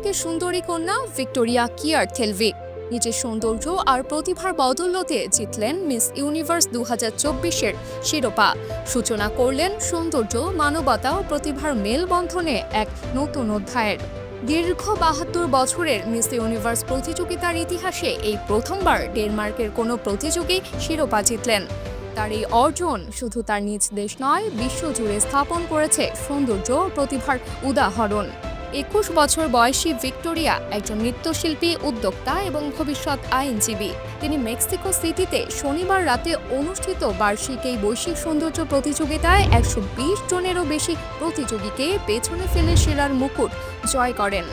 থেকে সুন্দরী কন্যা ভিক্টোরিয়া কিয়ার-থেলভি নিজের সৌন্দর্য আর প্রতিভার বদৌলতে জিতলেন মিস ইউনিভার্স 2024-এর শিরোপা। সূচনা করলেন সৌন্দর্য, মানবতা ও প্রতিভার মেলবন্ধনে এক নতুন অধ্যায়ের। দীর্ঘ 72 বছরের মিস ইউনিভার্স প্রতিযোগিতার ইতিহাসে এই প্রথমবার ডেনমার্কের কোনো প্রতিযোগী শিরোপা জিতলেন। তার এই অর্জন শুধু তার নিজ দেশ নয়, বিশ্বজুড়ে স্থাপন করেছে সৌন্দর্য ও প্রতিভার উদাহরণ। 21 বছর বয়সী ভিক্টোরিয়া একজন নৃত্যশিল্পী, উদ্যোক্তা এবং ভবিষ্যৎ আইনজীবী। তিনি মেক্সিকো সিটিতে শনিবার রাতে অনুষ্ঠিত বার্ষিক এই বৈশ্বিক সৌন্দর্য প্রতিযোগিতায় 120 জনেরও বেশি প্রতিযোগীকে পেছনে ফেলে সেরার মুকুট জয় করেন।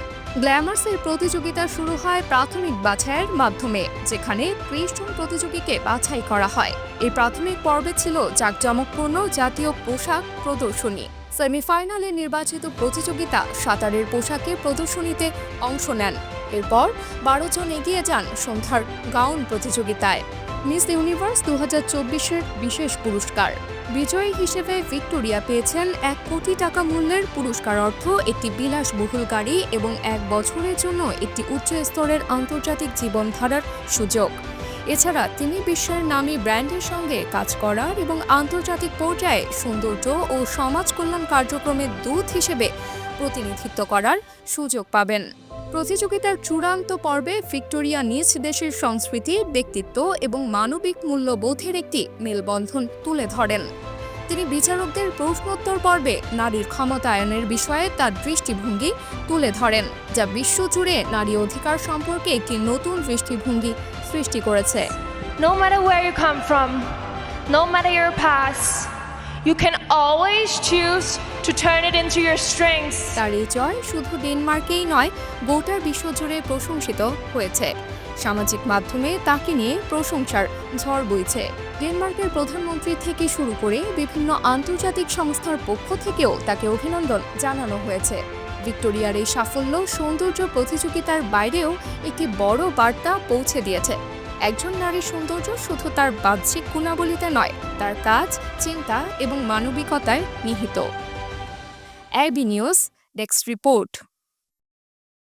গ্ল্যামার্সের প্রতিযোগিতা শুরু হয় প্রাথমিক বাছাইয়ের মাধ্যমে, যেখানে 30 জন প্রতিযোগীকে বাছাই করা হয়। এই প্রাথমিক পর্বে ছিল জাঁকজমকপূর্ণ জাতীয় পোশাক প্রদর্শনী। সেমিফাইনালে নির্বাচিত প্রতিযোগিতা সাঁতারের পোশাকে প্রদর্শনীতে অংশ নেন। এরপর 12 জন এগিয়ে যান সন্ধ্যার গাউন প্রতিযোগিতায়। মিস ইউনিভার্স 2024-এর বিশেষ পুরস্কার বিজয়ী হিসেবে ভিক্টোরিয়া পেয়েছেন 1 কোটি টাকা মূল্যের পুরস্কার, অর্থ একটি বিলাসবহুল গাড়ি এবং 1 বছরের জন্য একটি উচ্চ স্তরের আন্তর্জাতিক জীবনধারার সুযোগ। এছাড়া তিনি বিশ্বের নামী ব্র্যান্ডের সঙ্গে কাজ করার এবং আন্তর্জাতিক পর্যায়ে সৌন্দর্য ও সমাজ কল্যাণ কার্যক্রমের দূত হিসেবে প্রতিনিধিত্ব করার সুযোগ পাবেন। প্রতিযোগিতার চূড়ান্ত পর্বে ভিক্টোরিয়া নিজ দেশের সংস্কৃতি, ব্যক্তিত্ব এবং মানবিক মূল্যবোধের একটি মেলবন্ধন তুলে ধরেন। তিনি বিচারকদের প্রশ্নোত্তর পর্বে নারীর ক্ষমতায়নের বিষয়ে তার দৃষ্টিভঙ্গি তুলে ধরেন, যা বিশ্বজুড়ে নারী অধিকার সম্পর্কে একটি নতুন দৃষ্টিভঙ্গি সৃষ্টি করেছে। No matter where you come from, no matter your past, you can always choose to turn it into your strengths. তার এই জয় শুধু ডেনমার্কেই নয়, গোটা বিশ্বজুড়ে প্রশংসিত হয়েছে। সামাজিক মাধ্যমে তাকে নিয়ে প্রশংসার ঝড় বইছে। ডেনমার্কের প্রধানমন্ত্রী থেকে শুরু করে বিভিন্ন আন্তর্জাতিক সংস্থার পক্ষ থেকেও তাকে অভিনন্দন জানানো হয়েছে। ভিক্টোরিয়ার এই সাফল্য সৌন্দর্য প্রতিযোগিতার বাইরেও একটি বড় বার্তা পৌঁছে দিয়েছে। একজন নারীর সৌন্দর্য শুধু তার বাহ্যিক গুণাবলীতে নয়, তার কাজ, চিন্তা এবং মানবিকতায় নিহিত। AB news desk report.